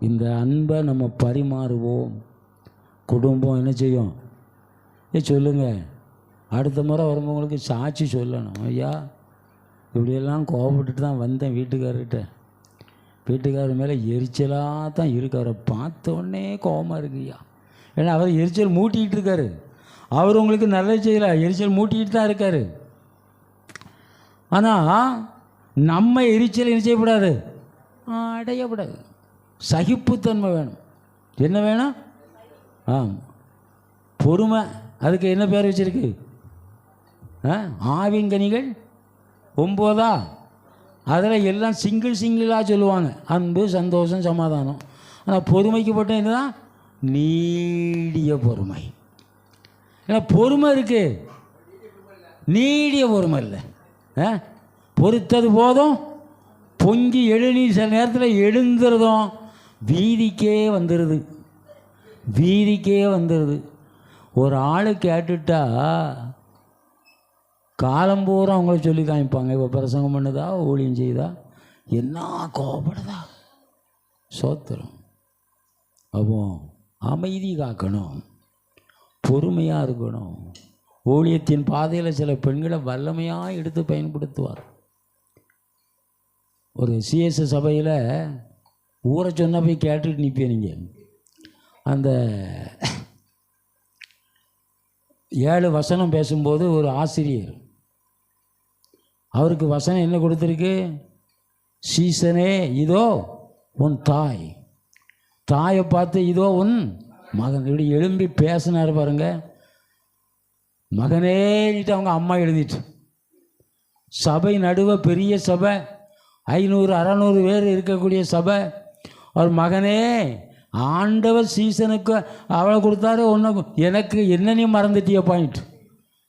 இந்த அன்பை நம்ம பரிமாறுவோம். குடும்பம் என்ன செய்யும்? சொல்லுங்கள். அடுத்த முறை வரும்பவங்களுக்கு சாட்சி சொல்லணும். ஐயா இப்படியெல்லாம் கோபப்பட்டுட்டு தான் வந்தேன் வீட்டுக்காரர்கிட்ட. வீட்டுக்காரர் மேலே எரிச்சலாக தான் இருக்கார். பார்த்த உடனே கோபமாக இருக்குய்யா. ஏன்னா அவர் எரிச்சல் மூட்டிகிட்டு இருக்காரு. அவர் உங்களுக்கு நல்லது செய்யலை, எரிச்சல் மூட்டிகிட்டு தான் இருக்கார். ஆனால் நம்ம எரிச்சல் என்ன செய்யக்கூடாது? அடையக்கூடாது. சகிப்புத்தன்மை வேணும். என்ன வேணும்? பொறுமை. அதுக்கு என்ன பேர் வச்சுருக்கு? ஆவிங்கனிகள் 9. அதில் எல்லாம் சிங்கிளாக சொல்லுவாங்க. அன்பு, சந்தோஷம், சமாதானம். ஆனால் பொறுமைக்கு மட்டும் என்னதான்? நீடிய பொறுமை. ஏன்னா பொறுமை இருக்குது, நீடிய பொறுமை இல்லை. பொறுத்தது போதும், பொங்கி எழுநீர் சில நேரத்தில் எழுந்துறதும் வீதிக்கே வந்துடுது. ஒரு ஆள் கேட்டுட்டா காலம்பூரா அவங்கள சொல்லி காமிப்பாங்க. இப்போ பிரசங்கம் பண்ணுதா, ஊழியம் செய்தா, என்ன கோபப்படுதா, சோத்திரம். அப்போ அமைதி காக்கணும், பொறுமையாக இருக்கணும். ஊழியத்தின் பாதையில் சில பெண்களை வல்லமையாக எடுத்து பயன்படுத்துவார். ஒரு சிஎஸ் சபையில் ஊரை சொன்ன போய் கேட்டுட்டு நிற்பேன். நீங்கள் அந்த 7 வசனம் பேசும்போது ஒரு ஆசிரியர், அவருக்கு வசனம் என்ன கொடுத்துருக்கு? சீசனே இதோ உன் தாய், தாயை பார்த்து இதோ உன் மகன். இப்படி எழும்பி பேசினார் பாருங்க. மகனேன்ட்டு அவங்க அம்மா எழுதிட்டு, சபை நடுவ, பெரிய சபை, 500-600 பேர் இருக்கக்கூடிய சபை. அவர் மகனே, ஆண்டவர் சீசனுக்கு அவளை கொடுத்தாரு, ஒன்று எனக்கு என்னன்னு மறந்துட்டிய பாயிண்ட்.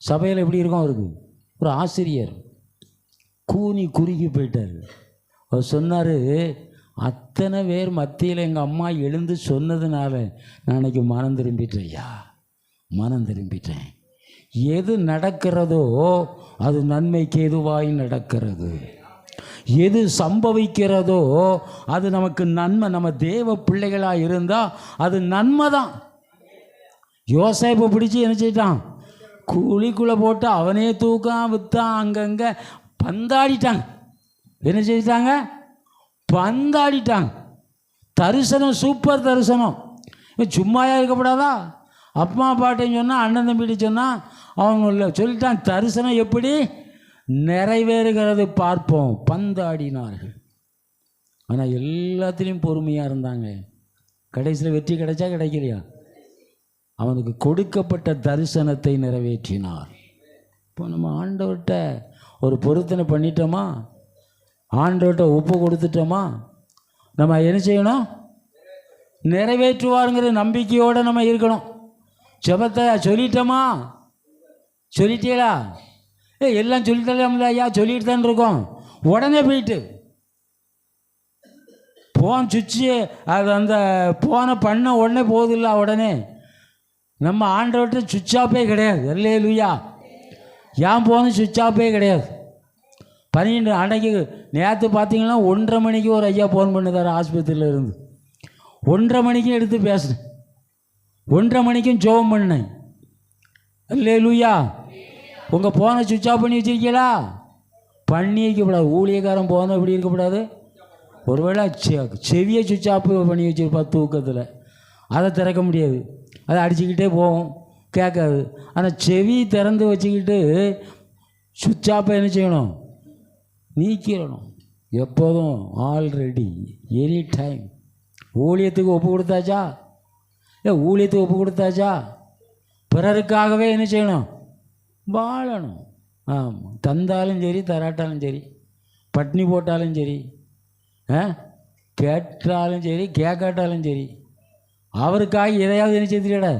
சபையில் எப்படி இருக்கும் அவருக்கு? ஒரு ஆசிரியர் கூனி குறுகி போயிட்டார். அவர் சொன்னார், அத்தனை பேர் மத்தியில் எங்கள் அம்மா எழுந்து சொன்னதுனால நான் அன்றைக்கி மனம் திரும்பிட்டேன் ஐயா, மனம் திரும்பிட்டேன். எது நடக்கிறதோ அது நன்மைக்கு எதுவாய் நடக்கிறது. எது சம்பவிக்கிறதோ அது நமக்கு நன்மை. நம்ம தேவ பிள்ளைகளாக இருந்தால் அது நன்மை தான். யோசேப்பை பிடிச்சி என்ன செய்யிட்டான்? குழிக்குள்ளே போட்டு அவனே தூக்கான், விற்றான், அங்கங்கே பந்தாடிட்டாங்க. என்ன செய்தாங்க? பந்தாடிட்டாங்க. தரிசனம், சூப்பர் தரிசனம். சும்மாயா இருக்கப்படாதா? அப்பா அப்பாட்டையும் சொன்னால், அண்ணன் தம்பிட்டு சொன்னால், அவங்க சொல்லிட்டான் தரிசனம் எப்படி நிறைவேறுகிறது பார்ப்போம். பந்தாடினார்கள். ஆனால் எல்லாத்துலேயும் பொறுமையாக இருந்தாங்க. கடைசியில் வெற்றி கிடைச்சா கிடைக்கலையா? அவனுக்கு கொடுக்கப்பட்ட தரிசனத்தை நிறைவேற்றினார். இப்போ நம்ம ஆண்டவர்கிட்ட ஒரு பொருத்தனை பண்ணிட்டோமா, ஆண்டவர்கிட்ட ஒப்பு கொடுத்துட்டோமா, நம்ம என்ன செய்யணும்? நிறைவேற்றுவாருங்கிற நம்பிக்கையோடு நம்ம இருக்கணும். ஜெபத்தை சொல்லிட்டோமா? சொல்லிட்டீங்களா? எல்லாம் சொல்லிட்டோம்ல ஐயா, சொல்லிட்டு தான் இருக்கோம். உடனே போயிட்டு ஃபோன் சுவிட்சு அது அந்த ஃபோனை பண்ண உடனே போகுதில்ல, உடனே நம்ம ஆண்டவர்கிட்ட சுவிட்ச் ஆஃபே கிடையாது. அல்லேலூயா. ஏன் ஃபோனு சுவிட்ச் ஆஃபே கிடையாது. 12 அன்னைக்கு நேற்று பார்த்தீங்கன்னா 1:30 மணிக்கு ஒரு ஐயா ஃபோன் பண்ணுதார் ஆஸ்பத்திரியில் இருந்து. 1:30 மணிக்கும் எடுத்து பேசுனேன், 1:30 மணிக்கும் ஜெபம் பண்ணேன். அல்லேலூயா. உங்கள் ஃபோனை சுவிட்ச் ஆஃப் பண்ணி வச்சுருக்கீங்களா? பண்ணி வைக்கப்படாது. ஊழியக்காரன் ஃபோனை எப்படி இருக்கக்கூடாது? ஒருவேளை செவியை சுவிட்ச் ஆஃப் பண்ணி வச்சுருப்பா தூக்கத்தில், அதை திறக்க முடியாது, அதை அடிச்சுக்கிட்டே போகும், கேட்காது. ஆனால் செவி திறந்து வச்சுக்கிட்டு சுவிட்ச் ஆஃபை என்ன செய்யணும்? நீக்கிடணும். எப்போதும் ஆல்ரெடி எனி டைம். ஊழியத்துக்கு ஒப்பு கொடுத்தாச்சா? ஊழியத்துக்கு ஒப்பு கொடுத்தாச்சா? பிறருக்காகவே என்ன செய்யணும்? வாழணும். ஆமாம். தந்தாலும் சரி, தராட்டாலும் சரி, பட்னி போட்டாலும் சரி, கேட்டாலும் சரி, கேட்காட்டாலும் சரி, அவருக்காக எதையாவது என்ன செய்துக்கிட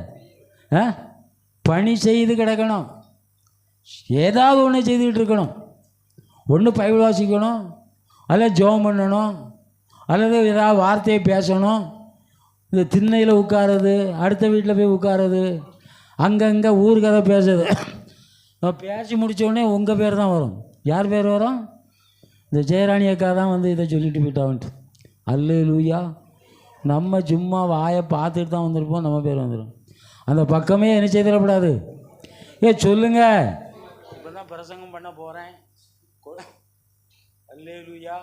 பணி செய்து கிடக்கணும். ஏதாவது ஒன்று செய்துக்கிட்டு இருக்கணும். ஒன்று பைபிள் வாசிக்கணும், அல்லது ஜெபம் பண்ணணும், அல்லது ஏதாவது வார்த்தையை பேசணும். இந்த திண்ணையில் உட்காருது, அடுத்த வீட்டில் போய் உட்காருது, அங்கங்கே ஊர் கதை பேசுது. பேசி முடித்தோடனே உங்கள் பேர் தான் வரும். யார் பேர் வரும்? இந்த ஜெயராணி அக்கா தான் வந்து இதை சொல்லிட்டு போயிட்டான்ட்டு. அல்லேலூயா. நம்ம சும்மா வாயை பார்த்துட்டு தான் வந்திருப்போம், நம்ம பேர் வந்துடும். அந்த பக்கமே என்ன செய்திடக்கூடாது. சொல்லுங்க. இப்போ தான் பிரசங்கம் பண்ண போகிறேன். அல்லேலூயா.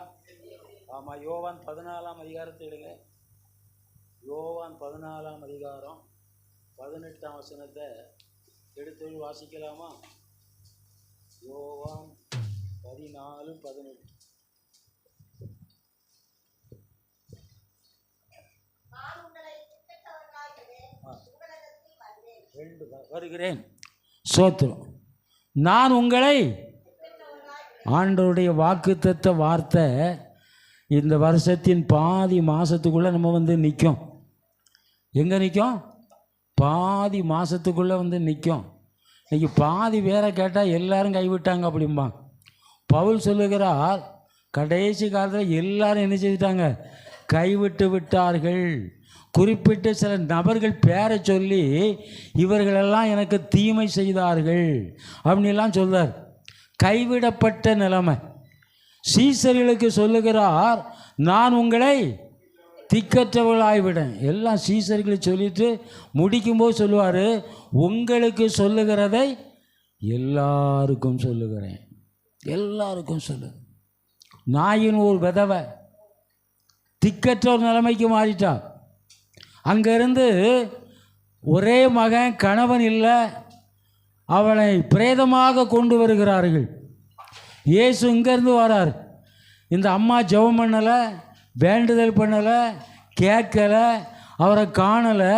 ஆமாம், யோவான் 14ஆம் அதிகாரத்தை எடுங்க. யோவான் 14ஆம் அதிகாரம் 18ஆம் வசனத்தை எடுத்து வாசிக்கலாமா? யோவான் 14:18. வருகிறேன். சோத்திரம். நான் உங்களை, ஆண்டவருடைய வாக்குத்தத்த வார்த்தை இந்த வருஷத்தின் பாதி மாதத்துக்குள்ளே நம்ம வந்து நிற்கும். எங்கே நிற்கும்? பாதி மாதத்துக்குள்ளே வந்து நிற்கும். இன்றைக்கி பாதி பேரை கேட்டால் எல்லாரும் கைவிட்டாங்க அப்படிம்பாங்க. பவுல் சொல்லுகிறார், கடைசி காலத்தில் எல்லாரும் என்ன செய்துட்டாங்க? கைவிட்டு விட்டார்கள். குறிப்பிட்ட சில நபர்கள் பேரை சொல்லி இவர்களெல்லாம் எனக்கு தீமை செய்தார்கள் அப்படின்லாம் சொல்றார். கைவிடப்பட்ட நிலைமை. சீசர்களுக்கு சொல்லுகிறார், நான் உங்களை திக்கற்றவர்களாகிவிடேன். எல்லாம் சீசர்களை சொல்லிட்டு முடிக்கும்போது சொல்லுவார், உங்களுக்கு சொல்லுகிறதை எல்லாருக்கும் சொல்லுகிறேன். எல்லாருக்கும் சொல்லு. நாயின் ஒரு விதவை திக்கற்ற ஒரு நிலைமைக்கு மாறிட்டா. அங்கேருந்து ஒரே மகன், கணவன் இல்லை, அவளை பிரேதமாக கொண்டு வருகிறார்கள். இயேசு இங்கேருந்து வரார். இந்த அம்மா ஜெபம் பண்ணலை, வேண்டுதல் பண்ணலை, கேட்கலை, அவரை காணலை.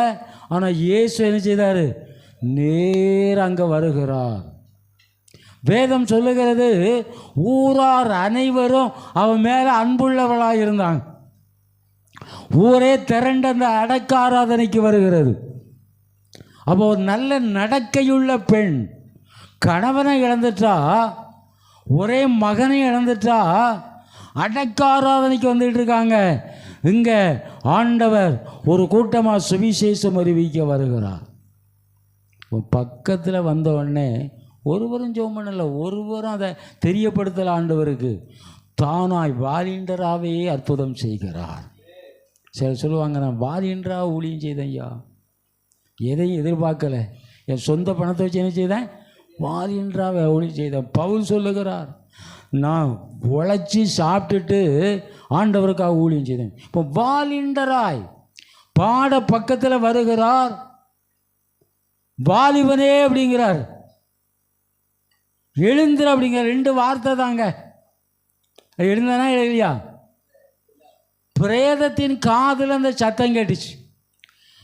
ஆனால் இயேசு என்ன செய்தார்? நேர் அங்கே வருகிறார். வேதம் சொல்லுகிறது, ஊரார் அனைவரும் அவன் மேலே அன்புள்ளவளாக இருந்தாங்க. ஊரே திரண்ட அந்த அடக்க ஆராதனைக்கு வருகிறது. அப்போ ஒரு நல்ல நடக்கையுள்ள பெண் கணவனை இழந்துட்டா, ஒரே மகனை இழந்துட்டா, அடக்க ஆராதனைக்கு வந்துட்டு இருக்காங்க. இங்கே ஆண்டவர் ஒரு கூட்டமாக சுவிசேஷம் அறிவிக்க வருகிறார். பக்கத்தில் வந்த உடனே ஒருவரும் ஜெபம் பண்ணலை, ஒருவரும் அதை தெரியப்படுத்தலை. ஆண்டவருக்கு தானாய் வாலிண்டராகவே அற்புதம் செய்கிறார். சில சொல்லுவாங்க, நான் வாலிண்டராக ஊழியம் செய்தேன் ஐயா, எதையும் எதிர்பார்க்கலை, என் சொந்த பணத்தை வச்சு என்ன செய்தேன்? வாலிண்டராக ஊழியம் செய்தேன். பவுல் சொல்லுகிறார், நான் உழைச்சி சாப்பிட்டுட்டு ஆண்டவருக்காக ஊழியம் செய்தேன். இப்போ வாலிண்டராய் பாட பக்கத்தில் வருகிறார். வாலிபனே அப்படிங்கிறார், எழுந்திர அப்படிங்கிற 2 வார்த்தை தாங்க. எழுந்தானா இல்லையா? பிரேதத்தின் காதில் அந்த சத்தம் கேட்டுச்சு.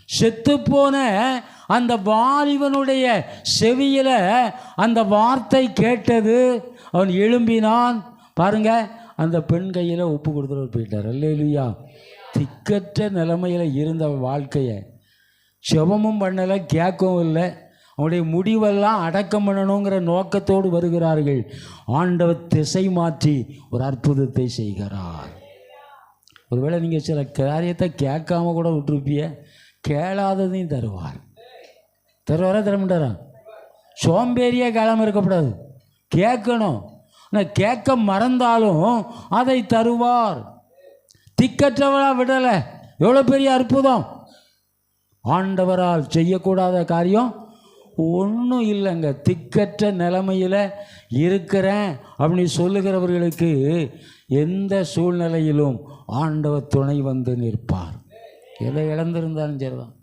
செத்துப்போன அந்த வாலிபனுடைய செவியில் அந்த வார்த்தை கேட்டது. அவன் எழும்பினான். பாருங்க, அந்த பெண் கையில் ஒப்பு கொடுத்துட்டு போயிட்டார். அல்லேலூயா. திக்கற்ற நிலைமையில் இருந்த வாழ்க்கையை செபமும் பண்ணலை, கேட்கவும் இல்லை. அவனுடைய முடிவெல்லாம் அடக்கம் பண்ணணுங்கிற நோக்கத்தோடு வருகிறார்கள். ஆண்டவர் திசை மாற்றி ஒரு அற்புதத்தை செய்கிறார். ஒருவேளை நீங்கள் சில காரியத்தை கேட்காம கூட விட்டுருப்பிய, கேளாததையும் தருவார். தருவாரா தரமாட்டாரா? சோம்பேறியாக கேளாமல் இருக்கக்கூடாது, கேட்கணும். ஆனால் கேட்க மறந்தாலும் அதை தருவார். திக்கற்றவளா விடலை. எவ்வளோ பெரிய அற்புதம்! ஆண்டவரால் செய்யக்கூடாத காரியம் ஒன்றும் இல்லைங்க. திக்கற்ற நிலைமையில் இருக்கிறேன் அப்படின்னு சொல்லுகிறவர்களுக்கு எந்த சூழ்நிலையிலும் ஆண்டவர் துணை வந்து நிற்பார். எதை இழந்திருந்தாலும் சரிதான்,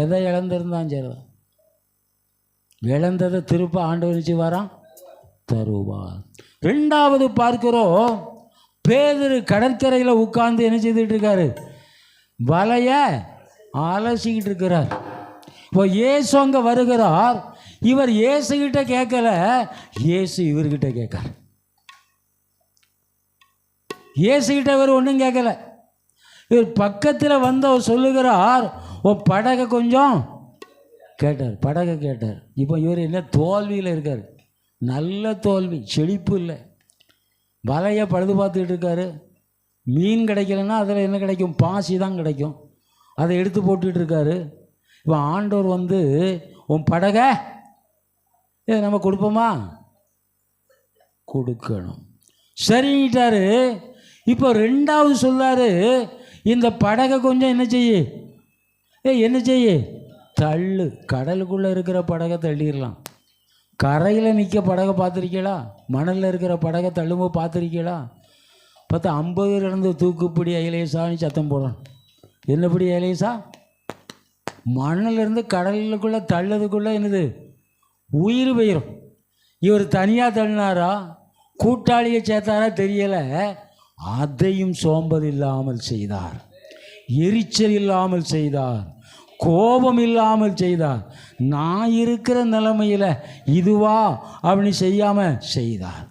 எதை இழந்திருந்தாலும் சரிதான், இழந்ததை திருப்ப ஆண்டவர் செய்வாராம், தருவார். 2வது பார்க்கிறோம், பேதுரு கடற்கரையில் உட்கார்ந்து என்ன செய்துட்டு இருக்காரு? வலைய அலசிக்கிட்டு இருக்கிறார். இப்போ இயேசு அங்கே வருகிறார். இவர் இயேசுகிட்ட கேட்கல, இயேசு இவர்கிட்ட கேட்கார். இயேசுகிட்ட இவர் ஒன்றும் கேட்கல. இவர் பக்கத்தில் வந்து அவர் சொல்லுகிறார், ஓ படகை கொஞ்சம் கேட்டார், படகை கேட்டார். இப்போ இவர் என்ன தோல்வியில் இருக்கார், நல்ல தோல்வி, செழிப்பு இல்லை. வலையை பழுது பார்த்துக்கிட்டு இருக்காரு. மீன் கிடைக்கலன்னா அதில் என்ன கிடைக்கும்? பாசி தான் கிடைக்கும். அதை எடுத்து போட்டுக்கிட்டு இருக்காரு. இப்போ ஆண்டவர் வந்து, உன் படகை நம்ம கொடுப்போமா? கொடுக்கணும். சரிட்டாரு. இப்போ 2வது சொல்லாரு, இந்த படகை கொஞ்சம் என்ன செய்யு, என்ன செய்யு, தள்ளு. கடலுக்குள்ளே இருக்கிற படகை தள்ளிடலாம். கரையில் நிற்க படகை பார்த்துருக்கீங்களா? மணலில் இருக்கிற படகை தள்ளும்போது பார்த்துருக்கீங்களா? பார்த்தா 50 இருந்து தூக்குப்பிடி அயலேசான்னு சத்தம் போடணும். என்னப்படி அயலேசா? மண்ணிலிருந்து கடலுக்குள்ளே தள்ளதுக்குள்ளே என்னது, உயிர் போயிடும். இவர் தனியாக தள்ளினாரா கூட்டாளியை சேர்த்தாரா தெரியலை. அதையும் சோம்பல் இல்லாமல் செய்தார், எரிச்சல் இல்லாமல் செய்தார், கோபம் இல்லாமல் செய்தார். நான் இருக்கிற நிலைமையில் இதுவா அப்படின்னு செய்யாமல் செய்தார்.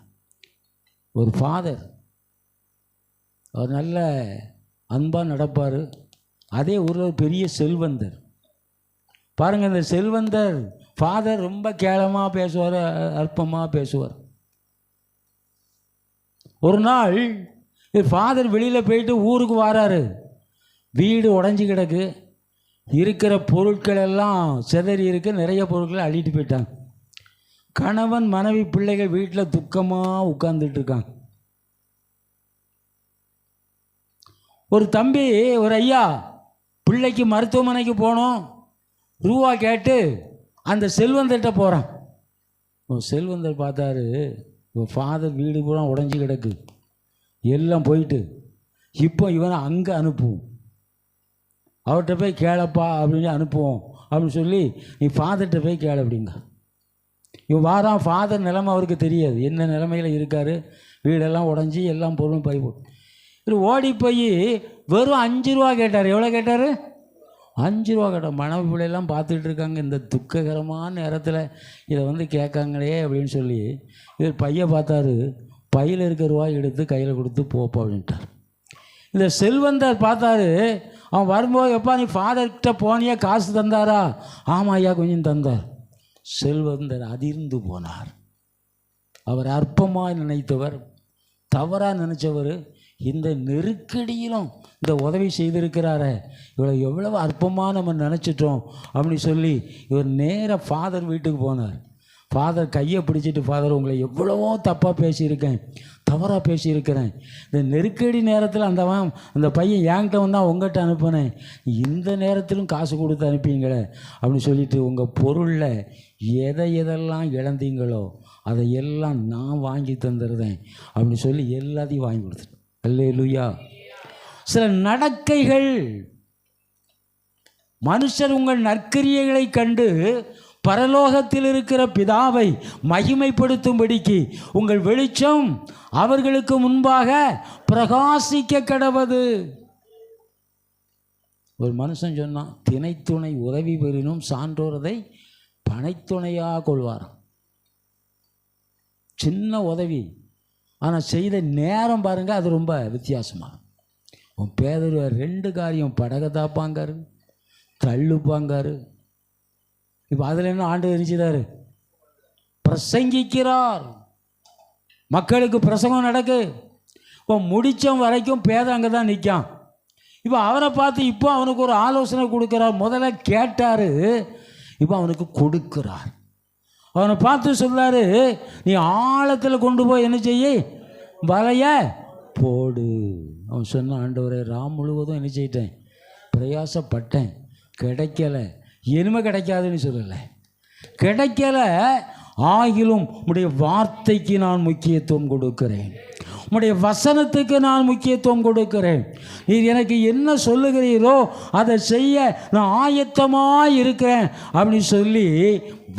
ஒரு ஃபாதர், அவர் நல்ல அன்பாக நடப்பார். அதே ஊரில் பெரிய செல்வந்தர். பாருங்கள், இந்த செல்வந்தர் ஃபாதர் ரொம்ப கேவலமாக பேசுவார், அற்பமாக பேசுவார். ஒரு நாள் ஃபாதர் வெளியில் போயிட்டு ஊருக்கு வராரு. வீடு உடஞ்சி கிடக்கு, இருக்கிற பொருட்கள் எல்லாம் சிதறி இருக்கு, நிறைய பொருட்களை அள்ளிட்டு போயிட்டாங்க. கணவன் மனைவி பிள்ளைகள் வீட்டில் துக்கமாக உட்கார்ந்துட்டு இருக்காங்க. ஒரு தம்பி, ஒரு ஐயா பிள்ளைக்கு மருத்துவமனைக்கு போனோம், ரூபா கேட்டு அந்த செல்வந்தர்கிட்ட போகிறான். செல்வந்தர் பார்த்தாரு, ஃபாதர் வீடு பூரா உடஞ்சி கிடக்கு, எல்லாம் போயிட்டு, இப்போ இவனை அங்கே அனுப்புவோம், அவர்கிட்ட போய் கேளப்பா அப்படின்னு அனுப்புவோம் அப்படின்னு சொல்லி, நீ ஃபாதர்கிட்ட போய் கேள அப்படிங்க. இவன் வாரான். ஃபாதர் நிலைமை அவருக்கு தெரியாது, என்ன நிலைமையில் இருக்கார். வீடெல்லாம் உடஞ்சி எல்லாம் பொருளும் பறிபோம். இவர் ஓடி போய் வெறும் 5 ரூபா கேட்டார். எவ்வளோ கேட்டார்? 5 ரூபா கேட்டார். மனைவி பிள்ளையெல்லாம் பார்த்துட்டு இருக்காங்க, இந்த துக்ககரமான நேரத்தில் இதை கேட்காங்களே அப்படின்னு சொல்லி. இவர் பையன் பார்த்தாரு, பையில் இருக்க ரூபாய் எடுத்து கையில் கொடுத்து போப்பா அப்படின்ட்டார். இந்த செல்வந்தர் பார்த்தாரு, அவன் வரும்போது, எப்பா நீ ஃபாதர்கிட்ட போனியா, காசு தந்தாரா? ஆமாம் ஐயா, கொஞ்சம் தந்தார். செல்வந்தர் அதிர்ந்து போனார். அவர் அற்பமாக நினைத்தவர், தவறாக நினச்சவர், இந்த நெருக்கடியிலும் இந்த உதவி செய்திருக்கிறாரே, எவ்வளவு அற்பமாக நம்ம நினச்சிட்டோம் அப்படின்னு சொல்லி இவர் நேராக ஃபாதர் வீட்டுக்கு போனார். ஃபாதர் கையை பிடிச்சிட்டு, ஃபாதர் உங்களை எவ்வளவோ தப்பாக பேசியிருக்கேன், தவறாக பேசியிருக்கிறேன். இந்த நெருக்கடி நேரத்தில் அந்த பையன் என்கிட்ட வந்தால் உங்கள்கிட்ட அனுப்பினேன், இந்த நேரத்திலும் காசு கொடுத்து அனுப்பிங்களே அப்படின்னு சொல்லிட்டு, உங்கள் பொருளில் எதெல்லாம் இழந்தீங்களோ அதையெல்லாம் நான் வாங்கி தந்துடுறேன் அப்படின்னு சொல்லி எல்லாத்தையும் வாங்கி கொடுத்துட்டேன். அல்லேலூயா. சில நடக்கைகள், மனுஷர் உங்கள் நற்கிரியைகளை கண்டு பரலோகத்தில் இருக்கிற பிதாவை மகிமைப்படுத்தும்படிக்கு உங்கள் வெளிச்சம் அவர்களுக்கு முன்பாக பிரகாசிக்க கடவது. ஒரு மனுஷன் சொன்னான், திணைத்துணை உதவி பெறினும் சான்றோரதை பனைத்துணையாக கொள்வாராம். சின்ன உதவி, ஆனால் செய்த நேரம் பாருங்கள், அது ரொம்ப வித்தியாசமாக. உன் பேதர் 2 காரியம், படகை தாப்பாங்காரு, தள்ளுப்பாங்காரு. இப்போ அதில் என்ன ஆண்டு நினைச்சிட்டாரு? பிரசங்கிக்கிறார், மக்களுக்கு பிரசங்கம் நடக்கு. இப்போ முடித்தம் வரைக்கும் பேத அங்கே தான் நிற்கான். இப்போ அவரை பார்த்து இப்போ அவனுக்கு ஒரு ஆலோசனை கொடுக்குறார். முதல்ல கேட்டார், இப்போ அவனுக்கு கொடுக்குறார். அவனை பார்த்து சொல்றாரு, நீ ஆழத்தில் கொண்டு போய் என்ன செய்ய, வலைய போடு. அவன் சொன்ன, ஆண்டவரே ராம் முழுவதும் என்ன செய்யிட்டேன், பிரயாசப்பட்டேன், கிடைக்கல. இனிமே கிடைக்காதுன்னு சொல்லலை, கிடைக்கல. ஆகிலும் உம்முடைய வார்த்தைக்கு நான் முக்கியத்துவம் கொடுக்கிறேன், உம்முடைய வசனத்துக்கு நான் முக்கியத்துவம் கொடுக்கிறேன். நீர் எனக்கு என்ன சொல்லுகிறீரோ அதை செய்ய நான் ஆயத்தமாக இருக்கிறேன் அப்படின்னு சொல்லி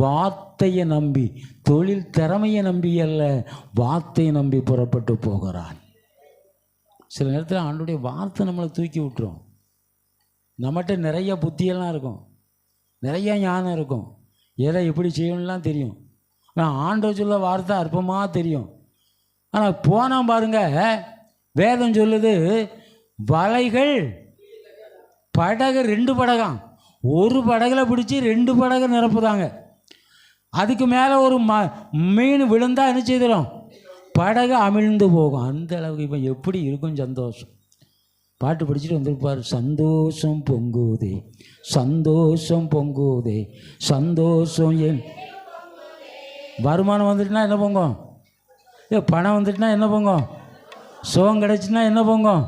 வார்த்தையை நம்பி, தொழில் திறமையை நம்பி அல்ல, வார்த்தையை நம்பி புறப்பட்டு போகிறான். சில நேரத்தில் ஆண்டவருடைய வார்த்தை நம்மளை தூக்கி விட்டுரும். நம்மகிட்ட நிறைய புத்தியெல்லாம் இருக்கும், நிறைய ஞானம் இருக்கும், எதை எப்படி செய்யணும்லாம் தெரியும். ஆனால் ஆண்டவர் சொல்ல வார்த்தை அற்பமாக தெரியும். ஆனால் போனால் பாருங்க, வேதம் சொல்லுது, வலைகள் படகு 2 படகாம், ஒரு படகுல பிடிச்சி 2 படகு நிரப்புதாங்க. அதுக்கு மேலே ஒரு மீன் விழுந்தால் என்ன செய்திடும், படகு அமிழ்ந்து போகும். அந்த அளவுக்கு இப்போ எப்படி இருக்கும் சந்தோஷம். பாட்டு படிச்சுட்டு வந்திருப்பார், சந்தோஷம் பொங்குதே, சந்தோஷம் பொங்குதே, சந்தோஷம். ஏன் வருமானம் வந்துட்டுனா என்ன பொங்கும், பணம் வந்துட்டுனா என்ன பொங்கும், சுகம் கிடச்சுன்னா என்ன பொங்கும்,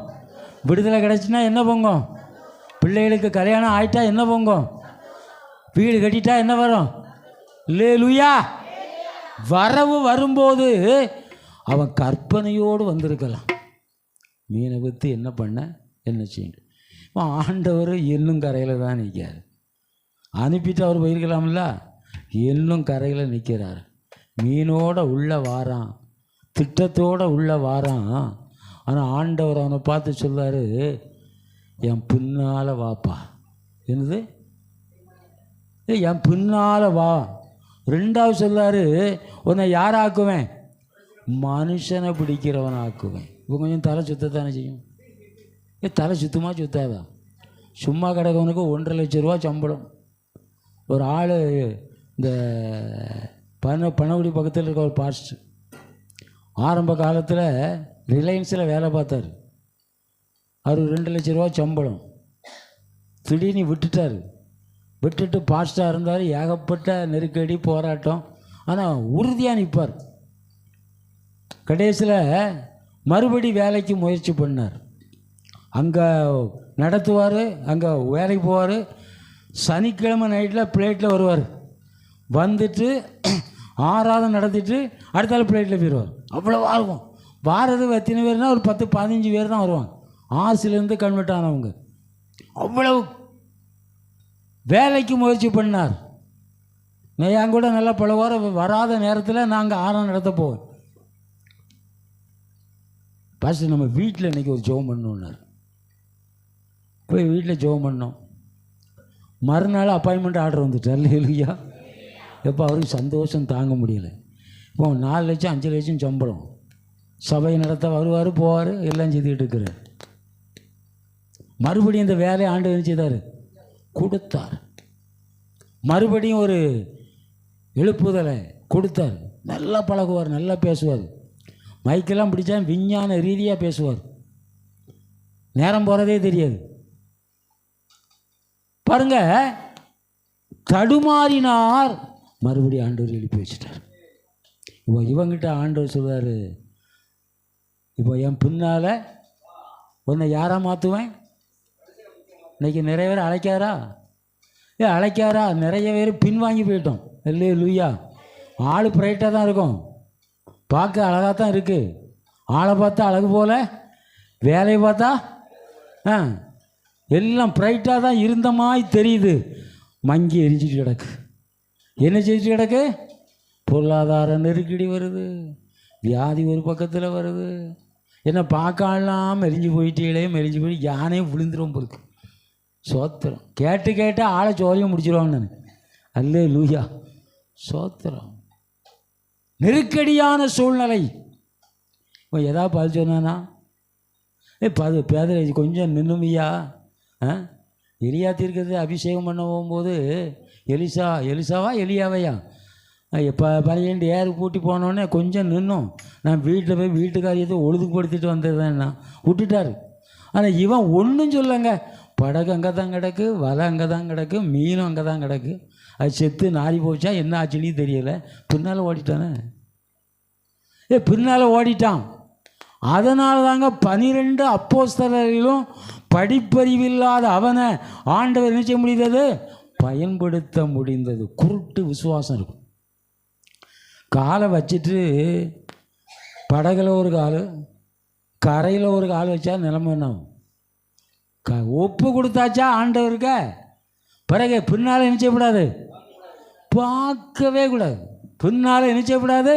விடுதலை கிடச்சுன்னா என்ன பொங்கும்? பிள்ளைகளுக்கு கல்யாணம் ஆயிட்டா என்ன பொங்கும்? வீடு கட்டிட்டா என்ன வரும்? அல்லேலூயா. வரவு வரும்போது அவன் கற்பனையோடு வந்திருக்கலாம். மீனை விற்று என்ன பண்ண, என்ன செய்யணும்? ஆண்டவர் இன்னும் கரையில் தான் நிற்கார். அனுப்பிட்டு அவர் போயிருக்கலாம்ல, இன்னும் கரையில் நிற்கிறார். மீனோட உள்ள வாரான், திட்டத்தோடு உள்ள வாரான். ஆனால் ஆண்டவர் அவனை பார்த்து சொல்வார், என் பின்னால் வாப்பா. என்னது? என் பின்னால் வா. ரெண்டாவது சொல்லாரு, உன்னை யாராக்குவேன்? மனுஷனை பிடிக்கிறவன் ஆக்குவேன். இப்போ கொஞ்சம் தலை சுத்தத்தானே செய்யும். தலை சுத்தமாக சுத்தாதான். சும்மா கிடக்கவனுக்கு 1.5 லட்ச ரூபா சம்பளம். ஒரு ஆள் இந்த பணகுடி பக்கத்தில் இருக்க ஒரு பாஸ்டர் ஆரம்ப காலத்தில் ரிலையன்ஸில் வேலை பார்த்தார். அவர் 2 லட்ச ரூபா சம்பளம். திடீர்னு விட்டுட்டார். விட்டுட்டு பாஸ்டாக இருந்தார். ஏகப்பட்ட நெருக்கடி, போராட்டம். ஆனால் உறுதியாக நிற்பார். கடைசியில் மறுபடி வேலைக்கு முயற்சி பண்ணார். அங்கே நடத்துவார், அங்கே வேலைக்கு போவார். சனிக்கிழமை நைட்டில் பிளேட்டில் வருவார். வந்துட்டு ஆராதனை நடத்திட்டு அடுத்தாலும் பிளேட்டில் போயிடுவார். அவ்வளோ ஆர்வம். வாரது எத்தனை பேர்னால் ஒரு 10-15 பேர் தான் வருவாங்க. ஆசிலேருந்து கன்வெர்ட் ஆனவங்க. அவ்வளவு வேலைக்கு முயற்சி பண்ணார். என் கூட நல்லா பல வாரம் வராத நேரத்தில் நாங்கள் ஆராதனை நடத்த போவோம். பாஸ்டர் நம்ம வீட்டில் இன்றைக்கி ஒரு ஜெபம் பண்ணோன்னார். போய் வீட்டில் ஜெபம் பண்ணோம். மறுநாள் அப்பாயின்மெண்ட் ஆர்டர் வந்துட்டு. அல்லேலூயா. எப்போ அவருக்கு சந்தோஷம் தாங்க முடியல. இப்போ 4 லட்சம் 5 லட்சம் சம்பளம். சபை நடத்த வருவார், போவார், எல்லாம் செய்துக்கிட்டு இருக்கிறார். மறுபடியும் இந்த வேலையை ஆண்டவர் செய்தார், கொடுத்தார். மறுபடியும் ஒரு எழுப்புதலை கொடுத்தார். நல்லா பழகுவார், நல்லா பேசுவார். மைக்கெல்லாம் பிடிச்சா விஞ்ஞான ரீதியாக பேசுவார். நேரம் போகிறதே தெரியாது. பாருங்க, தடுமாறினார். மறுபடியும் ஆண்டவர் எழுப்பி வச்சுட்டார். இப்போ இவங்கிட்ட ஆண்டவர் சொல்வார், இப்போ என் பின்னால் உன்னை யாராக மாற்றுவேன்? இன்றைக்கி நிறைய பேர் அழைக்காரா? அழைக்காரா? நிறைய பேர் பின்வாங்கி போயிட்டோம். அல்லேலூயா. ஆள் பிரைட்டாக தான் இருக்கும், பார்க்க அழகாக தான் இருக்குது. ஆளை பார்த்தா அழகு போல், வேலையை பார்த்தா எல்லாம் பிரைட்டாக தான் இருந்த மாதிரி தெரியுது. மங்கி எரிஞ்சிட்டு கிடக்கு. என்ன செஞ்சுட்டு கிடக்கு? பொருளாதார நெருக்கடி வருது, வியாதி ஒரு பக்கத்தில் வருது. என்ன பார்க்கலாம் மெரிஞ்சு போயிட்டே மெரிஞ்சு போய் யானையும் விழுந்துரும் பொருக்கு. சோத்திரம். கேட்டு ஆளை சோழியும் முடிச்சிருவாங்க. நான் அல்லேலூயா. சோத்திரம். நெருக்கடியான சூழ்நிலை. இப்போ எதாவது பதில் சொன்னானா? பேதரை கொஞ்சம் நின்னுமையா. எலியா தீர்க்கது அபிஷேகம் பண்ண போகும்போது எலிசாவா எலியாவையா இப்போ 12 ஏறு பூட்டி போனோடனே கொஞ்சம் நின்னோம். நான் வீட்டில் போய் வீட்டுக்காரியத்தை ஒழுதுபடுத்திட்டு வந்ததுன்னா விட்டுட்டார். ஆனால் இவன் ஒன்றும் சொல்லுங்க. படகு அங்கே தான் கிடக்கு, வலை அங்கே தான் கிடக்கு, மீனும் அங்கே தான் கிடக்கு. அது செத்து நாரி போச்சா என்ன ஆச்சுன்னு தெரியலை. பின்னால் ஓடிட்டானே. பின்னால் ஓடிட்டான். அதனால தாங்க 12 அப்போஸ்தலர்களும் படிப்பறிவில்லாத அவனை ஆண்டவர் என்ன செய்ய முடிந்தது? பயன்படுத்த முடிந்தது. குருட்டு விசுவாசம் இருக்கும். காலை வச்சுட்டு படகுல ஒரு கால், கரையில் ஒரு கால் வச்சா நிலைமை என்ன? ஒப்பு கொடுத்தாச்சா ஆண்டவருக்க, பிறகு பின்னால் என்ன செய்யக்கூடாது? பார்க்கவே கூடாது. பின்னால் என்ன செய்யக்கூடாது?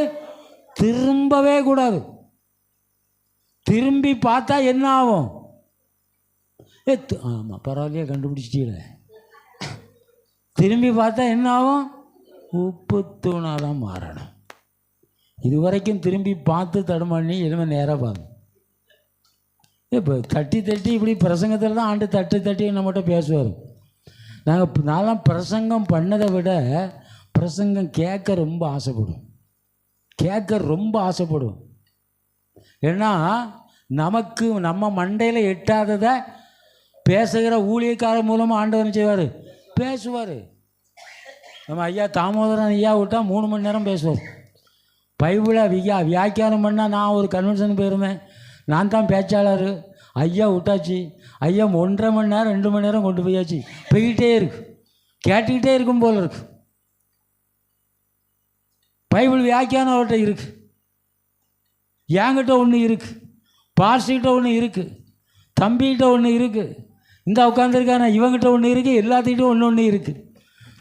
திரும்பவே கூடாது. திரும்பி பார்த்தா என்ன ஆகும்? ஆமாம், பரவாயில்லையே கண்டுபிடிச்சிட்டீங்களே. திரும்பி பார்த்தா என்ன ஆகும்? உப்பு தூணாக தான் மாறணும். இது வரைக்கும் திரும்பி பார்த்து தடுமாறி இனிமேல் நேராக பார்க்கணும். இப்போ தட்டி இப்படி பிரசங்கத்தில் தான் ஆண்டு தட்டி நம்மகிட்ட பேசுவார். நான்லாம் பிரசங்கம் பண்ணதை விட பிரசங்கம் கேட்க ரொம்ப ஆசைப்படுவோம். ஏன்னா நமக்கு நம்ம மண்டையில் எட்டாததை பேசுகிற ஊழியக்காரர் மூலமாக ஆண்டவர் செய்வார், பேசுவார். நம்ம ஐயா தாமோதரன் ஐயா விட்டால் 3 மணி நேரம் பேசுவார். பைபிளை வியாக்கியானம் பண்ணால், நான் ஒரு கன்வென்ஷனுக்கு போயிருந்தேன். நான் தான் பேச்சாளர். ஐயா விட்டாச்சு. ஐயா 1.5 மணி நேரம் 2 மணி நேரம் கொண்டு போயாச்சு. போய்கிட்டே இருக்கு, கேட்டுக்கிட்டே இருக்கும் போல இருக்கு. பைபிள் வியாக்கியானம் அவர்கிட்ட இருக்கு, என்கிட்ட ஒன்று இருக்குது, பாஸ்டர்கிட்ட ஒன்று இருக்குது, தம்பிகிட்ட ஒன்று இருக்குது, இந்த உட்காந்துருக்கான இவங்கிட்ட ஒன்று இருக்குது, எல்லாத்துக்கிட்டும் ஒன்று ஒன்று இருக்குது.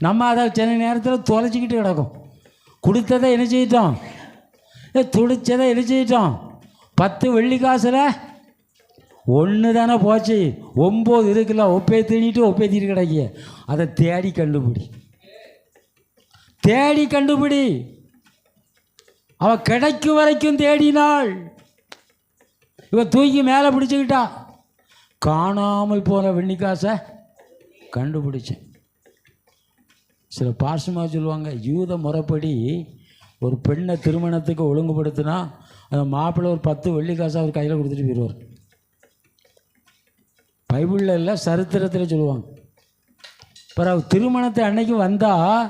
நம்ம அதை சில நேரத்தில் தொலைச்சிக்கிட்டு கிடக்கும். கொடுத்ததை என்ன செய்யிட்டோம், துடிச்சதை என்ன செய்யிட்டோம். 10 வெள்ளி காசில் 1 தானே போச்சு, 9 இருக்குல்ல, ஒப்பேத்திட்டு கிடைக்கிய. அதை தேடி கண்டுபிடி, தேடி கண்டுபிடி. அவள் கிடைக்கும் வரைக்கும் தேடினாள். இவன் தூக்கி மேலே பிடிச்சிக்கிட்டா. காணாமல் போன வெள்ளிக்காசை கண்டுபிடிச்சேன். சில பாசமாக சொல்லுவாங்க, யூத முறைப்படி ஒரு பெண்ணை திருமணத்துக்கு ஒழுங்குபடுத்தினா அந்த மாப்பிள்ளை ஒரு 10 வெள்ளிக்காசை அவர் கையில் கொடுத்துட்டு போயிடுவார். பைபிளில் இல்லை, சரித்திரத்தில் சொல்லுவாங்க. பிறகு திருமணத்தை அன்னைக்கு வந்தால்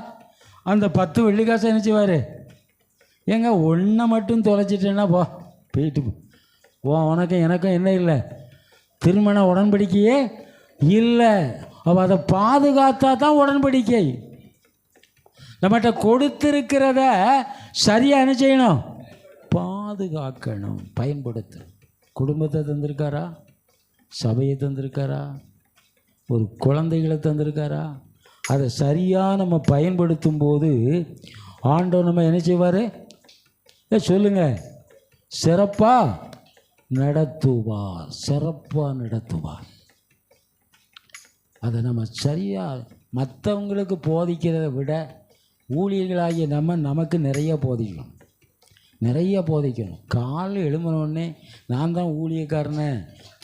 அந்த 10 வெள்ளிக்காசை என்ன செய்வார், ஏங்க ஒன்றை மட்டும் தொலைச்சிட்டேன்னா போயிட்டு உனக்கும் எனக்கும் என்ன இல்லை, திருமண உடன்படிக்கையே இல்லை. அவள் அதை பாதுகாத்தா தான் உடன்படிக்கை. நம்மகிட்ட கொடுத்துருக்கிறத சரியாக என்ன செய்யணும், பாதுகாக்கணும், பயன்படுத்தணும். குடும்பத்தை தந்திருக்காரா, சபையை தந்திருக்காரா, ஒரு குழந்தைகளை தந்திருக்காரா, அதை சரியாக நம்ம பயன்படுத்தும் போது ஆண்டவர் நம்ம என்ன செய்வார் சொல்லுங்கள், சிறப்பாக நடத்துவார், சிறப்பாக நடத்துவார். அதை நம்ம சரியாக மற்றவங்களுக்கு போதிக்கிறத விட ஊழியர்களாகிய நமக்கு நிறைய போதிக்கணும், நிறைய போதிக்கணும். காலையில் எழும்பினோடனே நான் தான் ஊழியக்காரனை,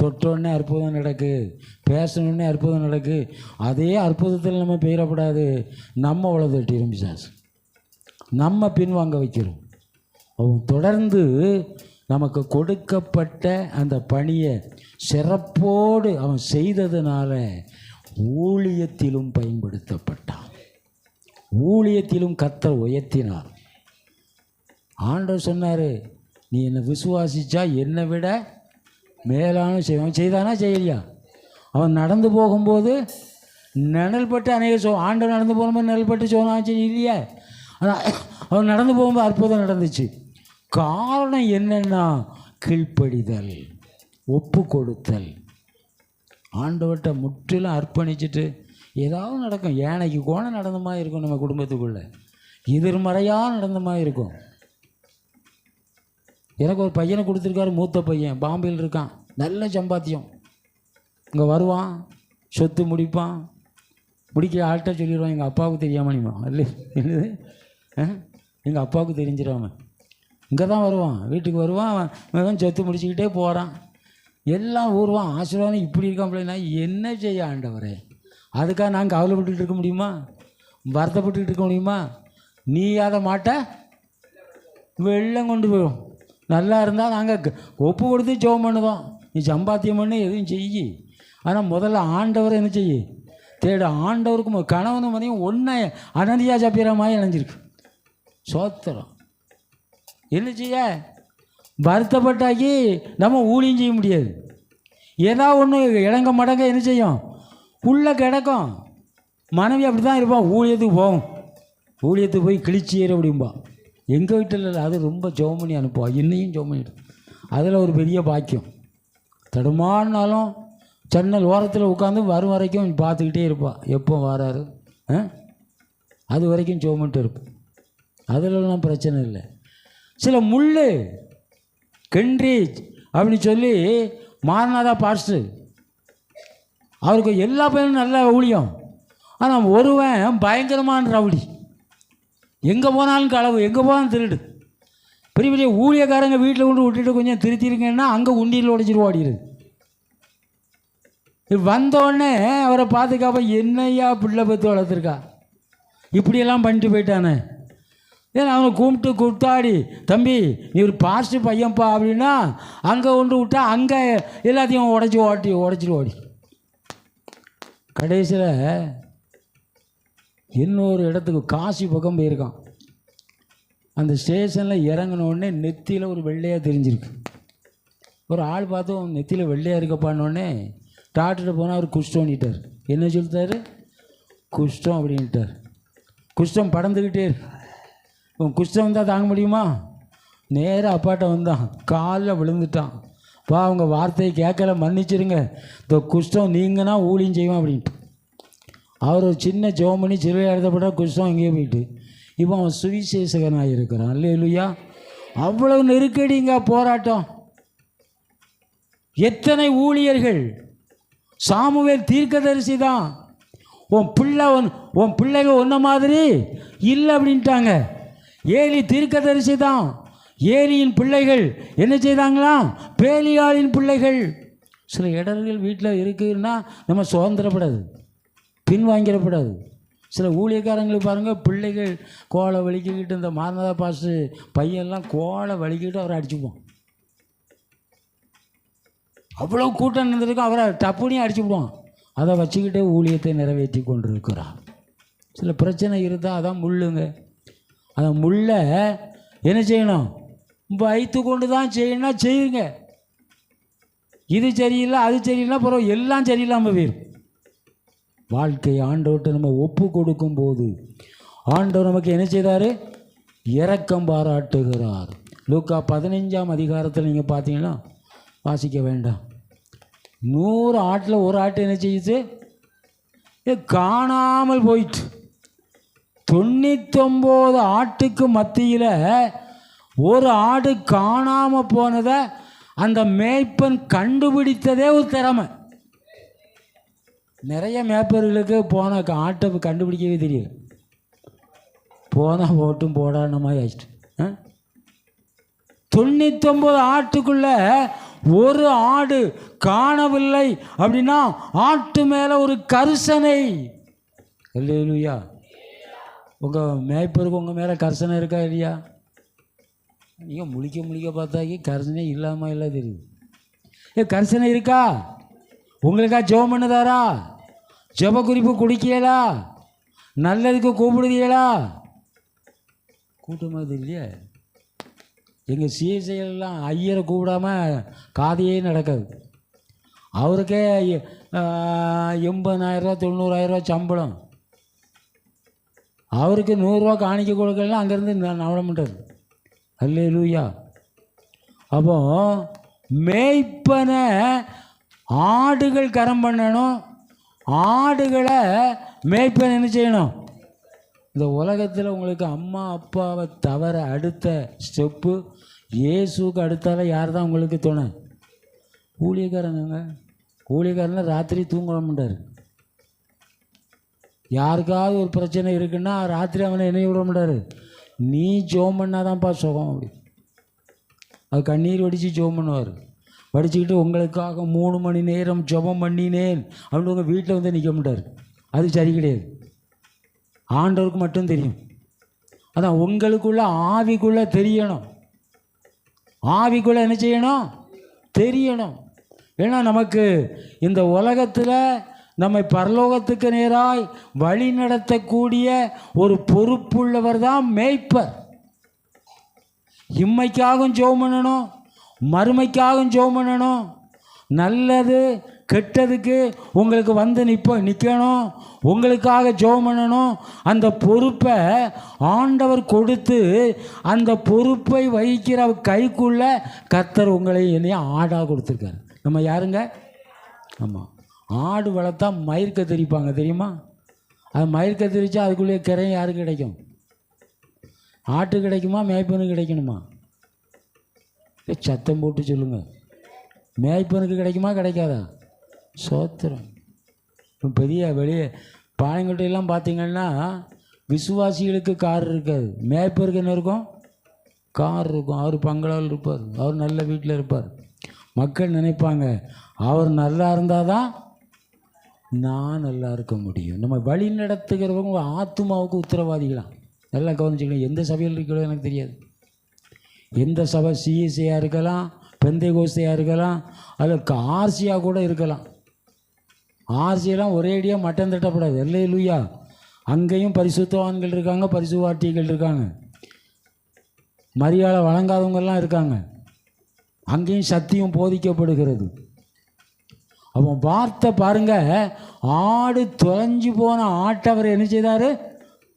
தொட்டோடனே அற்புதம் நடக்கு, பேசணுன்னே அற்புதம் நடக்கு. அதே அற்புதத்தில் நம்ம பெயரப்படாது, நம்ம உள்ள தட்டிடும் பிசாசு, நம்ம பின்வாங்க வைக்கிறோம். அவன் தொடர்ந்து நமக்கு கொடுக்கப்பட்ட அந்த பணியை சிறப்போடு அவன் செய்ததுனால ஊழியத்திலும் பயன்படுத்தப்பட்டான், ஊழியத்திலும் கர்த்தர் உயர்த்தினார். ஆண்டவர் சொன்னார், நீ என்னை விசுவாசிச்சா என்னை விட மேலான செய்வான். செய்தானா செய்யலையா? அவன் நடந்து போகும்போது நிழல்பட்டு அநேக ஆண்டவர் நடந்து போகும்போது நிழல்பட்டு சோனாச்சு இல்லையா? ஆனால் அவன் நடந்து போகும்போது அற்புதம் நடந்துச்சு. காரணம் என்னென்னா கீழ்ப்படிதல், ஒப்பு கொடுத்தல். ஆண்டவர்கிட்ட முற்றிலும் அர்ப்பணிச்சுட்டு ஏதாவது நடக்கும். ஏனைக்கு கோணம் நடந்த மாதிரி இருக்கும், நம்ம குடும்பத்துக்குள்ளே எதிர்மறையாக நடந்த மாதிரி இருக்கும். எனக்கு ஒரு பையனை கொடுத்துருக்காரு, மூத்த பையன், பாம்பேயில் இருக்கான், நல்ல சம்பாத்தியம். இங்கே வருவான், சொத்து முடிப்பான், முடிக்க ஆள்கிட்ட சொல்லிடுவான், எங்கள் அப்பாவுக்கு தெரியாமணிமா இல்லை என்னது, எங்கள் அப்பாவுக்கு தெரிஞ்சிடாம இங்கே தான் வருவான், வீட்டுக்கு வருவான், அவன் சொத்து முடிச்சுக்கிட்டே போகிறான், எல்லாம் ஊருவான், ஆசீர்வாதம் இப்படி இருக்கான். பிள்ளைனா என்ன செய்ய ஆண்டவரே? அதுக்காக நாங்கள் கவலைப்பட்டுக்கிட்டு இருக்க முடியுமா, வருத்தப்பட்டுக்கிட்டு இருக்க முடியுமா? நீ அதை மாட்ட வெள்ளம் கொண்டு போயிடும். நல்லா இருந்தால் நாங்கள் ஒப்பு கொடுத்து ஜெபம் பண்ணுதோம், நீ சம்பாத்தியம் பண்ணி எதுவும் செய்யி. ஆனால் முதல்ல ஆண்டவரை என்ன செய்ய தேடு. ஆண்டவருக்கு கணவனும் மனையும் ஒன்றை அனதியா சப்பீரமாக இணைஞ்சிருக்கு. சோத்திரம். என்ன செய்ய வருத்தப்பட்டாக்கி நம்ம ஊழியம் செய்ய முடியாது. ஏதாவது ஒன்று இளங்க மடங்க என்ன செய்யும், உள்ளே கிடக்கும். மனைவி அப்படி தான் இருப்பான், ஊழியத்துக்கு போகும், ஊழியத்துக்கு போய் கிழிச்சி ஏற முடியும்பா. எங்கள் வீட்டில் இல்லை, அது ரொம்ப ஜெபம் பண்ணி அனுப்புவாள், இன்னையும் ஜெபம் பண்ணிட்டு. அதில் ஒரு பெரிய பாக்கியம். தடுமானாலும் ஜன்னல் ஓரத்தில் உட்காந்து வரும் வரைக்கும் பார்த்துக்கிட்டே இருப்பாள், எப்போ வராரு அது வரைக்கும் ஜெபம் பண்ணிட்டு இருப்போம். அதிலலாம் பிரச்சனை இல்லை. சில முள் கென்ட்ரிச் அப்படின்னு சொல்லி மாரநாதா பாஸ்டர், அவருக்கு எல்லா பையனும் நல்ல ஊழியம். ஆனால் ஒருவன் பயங்கரமான ரவுடி, எங்கே போனாலும் களவு, எங்கே போனாலும் திருடு. பெரிய பெரிய ஊழியக்காரங்க வீட்டில் கொண்டு விட்டுட்டு கொஞ்சம் திருத்திருங்கன்னா அங்கே உண்டியில் உடைச்சிட்டு ஓடிடுது. வந்தோடனே அவரை பார்த்துக்காப்ப என்னையா பிள்ளை பற்றி வளர்த்துருக்கா, இப்படியெல்லாம் பண்ணிட்டு போயிட்டானே. ஏன்னா அவனை கும்பிட்டு கூப்பிட்டாடி, தம்பி நீ ஒரு பாஸ்டர் பையன்ப்பா அப்படின்னா அங்கே கொண்டு விட்டா அங்கே எல்லாத்தையும் உடைச்சிட்டு ஓடி. கடைசியில் இன்னொரு இடத்துக்கு காசி பக்கம் போயிருக்கான். அந்த ஸ்டேஷனில் இறங்கினோடனே நெத்தியில் ஒரு வெள்ளையாக தெரிஞ்சிருக்கு. ஒரு ஆள் பார்த்து உன் நெத்தியில் வெள்ளையாக இருக்கப்பான்னொடனே டாக்டர்கிட்ட போனால் அவர் குஷ்டம்னிட்டார். என்ன சொல்லிட்டாரு? குஷ்டம் அப்படின்ட்டார். குஷ்டம் படந்துக்கிட்டே உன் குஷ்டம் வந்தால் தாங்க முடியுமா? நேராக அப்பாட்ட வந்தான், காலில் விழுந்துட்டான். பா அவங்க வார்த்தையை கேட்கல, மன்னிச்சிருங்க, இந்த குஷ்டம் நீங்கன்னா ஊழியம் செய்வோம் அப்படின்ட்டு. அவர் ஒரு சின்ன ஜெபம் பண்ணி சிலுவை எழுதப்பட்ட குஷ்டம் எங்கேயோ போயிட்டு இப்போ அவன் சுவிசேஷகனாக இருக்கிறான். அல்லேலூயா. அவ்வளவு நெருக்கடிங்க, போராட்டம். எத்தனை ஊழியர்கள்! சாமுவேல் தீர்க்கதரிசி தான். உன் பிள்ளைங்க ஒன்றை மாதிரி இல்லை அப்படின்ட்டாங்க. ஏலி தீர்க்கதரிசி தான். ஏலியின் பிள்ளைகள் என்ன செய்தாங்களாம்? பேலியாளின் பிள்ளைகள். சில இடர்கள் வீட்டில் இருக்குதுன்னா நம்ம சுதந்திரப்படாது, பின்வாங்கிடப்படாது. சில ஊழியக்காரங்களுக்கு பாருங்கள், பிள்ளைகள் கோலை வலிக்கிக்கிட்டு, இந்த மாரநாதா பாஸ்ட் பையன்லாம் கோலை வலிக்கிட்டு அவரை அடிச்சுப்போம். அவ்வளோ கூட்டம் இருந்திருக்கும், அவரை டப்புனையும் அடிச்சுவிடுவான். அதை வச்சுக்கிட்டே ஊழியத்தை நிறைவேற்றி கொண்டிருக்கிறான். சில பிரச்சனை இருந்தால் அதான் முள்ளுங்க. அதை முள்ளை என்ன செய்யணும்? வைத்து கொண்டு தான் செய்யணும்னா செய்யுங்க. இது சரியில்லை அது சரியில்லை பரவாயில்ல, எல்லாம் சரியில்லாமல் போயிடும். வாழ்க்கை ஆண்டவர்கிட்ட நம்ம ஒப்பு கொடுக்கும் போது ஆண்டவர் நமக்கு என்ன செய்தார்? இரக்கம் பாராட்டுகிறார். லூக்கா 15ஆம் அதிகாரத்தில் நீங்கள் பார்த்தீங்கன்னா, வாசிக்க வேண்டாம், 100 ஆட்டில் ஒரு ஆட்டு என்ன செய்யுது? காணாமல் போயிட்டு. 99 ஆட்டுக்கு மத்தியில் ஒரு ஆடு காணாமல் போனதை அந்த மேய்ப்பன் கண்டுபிடித்ததே ஒரு திறமை. நிறைய மேய்ப்பர்களுக்கு போன ஆட்டை கண்டுபிடிக்கவே தெரியல. போனால் போட்டும் போடான மாதிரி ஆயிடுச்சு. 99 ஆட்டுக்குள்ள ஒரு ஆடு காணவில்லை அப்படின்னா ஆட்டு மேலே ஒரு கரிசனை. அல்லேலூயா. உங்கள் மேய்ப்பருக்கு உங்கள் மேலே கரிசனை இருக்கா இல்லையா? நீங்கள் முழிக்க பார்த்தாக்கி கரிசனை இல்லாமல் எல்லாம் தெரியுது. கரிசனை இருக்கா? உங்களுக்கா ஜெபம் பண்ணுதாரா? ஜெப குறிப்பு குடிக்கலா? நல்லதுக்கு கூப்பிடுதீங்களா? கூட்டமாக இல்லையே. எங்கள் சிஎஸ்ஐலாம் ஐயரை கூப்பிடாம காதையே நடக்காது. அவருக்கே 80,000 90,000 சம்பளம். அவருக்கு 100 ரூபா காணிக்க கொடுக்கலாம், அங்கேருந்து நவள மாட்டார். அல்லேலூயா. அப்போ மேய்ப்பனை ஆடுகள் கரம் பண்ணணும், ஆடுகளை மேய்ப்பன் என்ன செய்யணும்? இந்த உலகத்தில் உங்களுக்கு அம்மா அப்பாவை தவிர அடுத்த ஸ்டெப்பு இயேசுக்கு அடுத்தால யார் தான் உங்களுக்கு துணை? ஊழியக்காரங்க. ஊழியக்காரனா ராத்திரி தூங்க மாட்டார். யாருக்காவது ஒரு பிரச்சனை இருக்குன்னா ராத்திரி அவனை என்ன விட மாட்டார்? நீ ஜெபம் பண்ணாதான்ப்பா சுகம் அப்படி. அது கண்ணீர் வடித்து ஜெபம் பண்ணுவார். வடிச்சுக்கிட்டு உங்களுக்காக 3 மணி நேரம் ஜெபம் பண்ணினேன் அப்படின்னு உங்கள் வீட்டில் வந்து நிற்க மாட்டார். அது சரி கிடையாது. ஆண்டவருக்கு மட்டும் தெரியும். அதான் உங்களுக்குள்ள ஆவிக்குள்ளே தெரியணும். ஆவிக்குள்ளே என்ன செய்யணும்? தெரியணும். ஏன்னா நமக்கு இந்த உலகத்தில் நம்மை பரலோகத்துக்கு நேராய் வழி நடத்தக்கூடிய ஒரு பொறுப்புள்ளவர் தான் மேய்ப்பர். இம்மைக்காகவும் ஜெபம் பண்ணணும், மறுமைக்காகவும் ஜெபம் பண்ணணும். நல்லது கெட்டதுக்கு உங்களுக்கு வந்து நிற்கணும், உங்களுக்காக ஜெபம் பண்ணணும். அந்த பொறுப்பை ஆண்டவர் கொடுத்து அந்த பொறுப்பை வகிக்கிற கைக்குள்ள கர்த்தர் உங்களை என்னையும் ஆடாக கொடுத்துருக்காரு. நம்ம யாருங்க? ஆமாம், ஆடு வளர்த்தா மயிர் கத்தரிப்பாங்க தெரியுமா? அது மயிர் கத்தரிச்சா அதுக்குள்ளே கிரையும் யாருக்கு கிடைக்கும்? ஆட்டு கிடைக்குமா? மேய்ப்பனுக்கு கிடைக்கணுமா? சத்தம் போட்டு சொல்லுங்கள். மேய்ப்பனுக்கு கிடைக்குமா கிடைக்காதா? சோத்திரம். இப்போ பெரிய வெளியே பாளையங்கோட்டையெல்லாம் பார்த்தீங்கன்னா விசுவாசிகளுக்கு கார் இருக்காது, மேய்ப்பருக்கு என்ன இருக்கும்? கார் இருக்கும். அவர் பங்களாவில் இருப்பார், அவர் நல்ல வீட்டில் இருப்பார். மக்கள் நினைப்பாங்க அவர் நல்லா இருந்தால் தான் நான் நல்லா இருக்க முடியும். நம்ம வழி நடத்துகிறவங்க ஆத்மாவுக்கு உத்தரவாதிகளாம். நல்லா கவனிச்சுக்கலாம். எந்த சபையில் இருக்கிறதோ எனக்கு தெரியாது. எந்த சபை சிஎஸ்ஐயாக இருக்கலாம், பெந்தைகோஸ்தையாக இருக்கலாம், அதில் ஆர்சியாக கூட இருக்கலாம். ஆர்சியெல்லாம் ஒரேடியாக மட்டம் தட்டப்படாது. அல்லேலூயா. அங்கேயும் பரிசுத்தவான்கள் இருக்காங்க, பரிசுவாட்டிகள் இருக்காங்க, மரியாதை வழங்காதவங்கெல்லாம் இருக்காங்க. அங்கேயும் சத்தியம் போதிக்கப்படுகிறது. அவன் வார்த்தை பாருங்க, ஆடு தொலைஞ்சு போன ஆட்டை அவர் என்ன செய்தார்?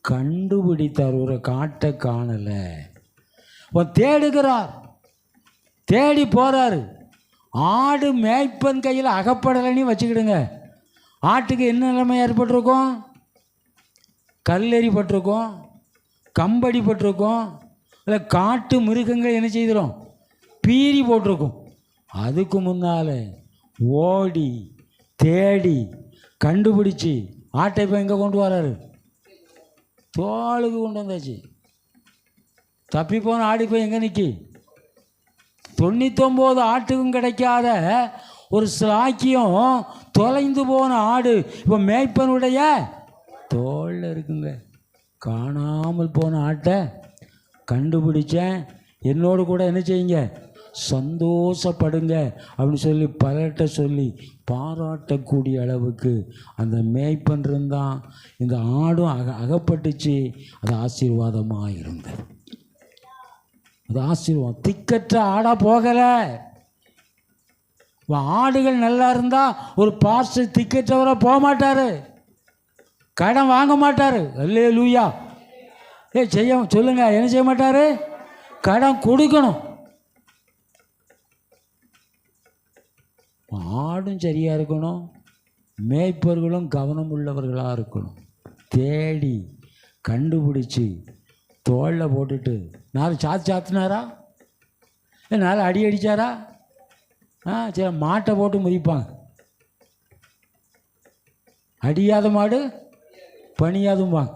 கண்டுபிடித்தார். ஒரு காட்டை காணலை. அவன் தேடுகிறார், தேடி போகிறாரு. ஆடு மேய்ப்பன் கையில் அகப்படலைன்னு வச்சுக்கிடுங்க, ஆட்டுக்கு என்ன நிலைமை ஏற்பட்டிருக்கும்? கல்லெறிப்பட்டிருக்கும், கம்படிப்பட்டிருக்கும், இல்லை காட்டு மிருகங்கள் என்ன செய்திடும்? பீறி போட்டிருக்கும். அதுக்கு முன்னால் ஓடி தேடி கண்டுபிடிச்சி ஆட்டை இப்போ எங்கே கொண்டு வராரு? தோளுக்கு கொண்டு வந்தாச்சு. தப்பி போன ஆடு இப்போ எங்கே நிற்கி? 99 ஆட்டுக்கும் கிடைக்காத ஒரு சாக்கியம் தொலைந்து போன ஆடு இப்போ மேய்ப்பனுடைய தோளில் இருக்குங்க. காணாமல் போன ஆட்டை கண்டுபிடிச்சேன், என்னோடு கூட என்ன செய்யுங்க? சந்தோஷப்படுங்க அப்படின்னு சொல்லி பலர்கிட்ட சொல்லி பாராட்டக்கூடிய அளவுக்கு அந்த மேய்ப்பன் இருந்தான். இந்த ஆடும் அகப்பட்டுச்சு. அது ஆசீர்வாதமாக இருந்தது. அது ஆசீர்வாதம். திக்கற்ற ஆடாக போகலை. ஆடுகள் நல்லா இருந்தால் ஒரு பாஸ்டர் திக்கற்றவராக போக மாட்டார், கடன் வாங்க மாட்டார். அல்லேலூயா. செய்ய சொல்லுங்க, என்ன செய்ய மாட்டார்? கடன் கொடுக்கணும். ஆடும் சரியாக இருக்கணும், மேய்ப்பர்களும் கவனம் உள்ளவர்களாக இருக்கணும். தேடி கண்டுபிடிச்சி தோளில் போட்டுட்டு 4 சாத்துனாரா? இல்லை 4 அடி அடித்தாரா? சரி, மாட்டை போட்டு மிதிப்பாங்க. அடியாத மாடு பணியாதும்பாங்க.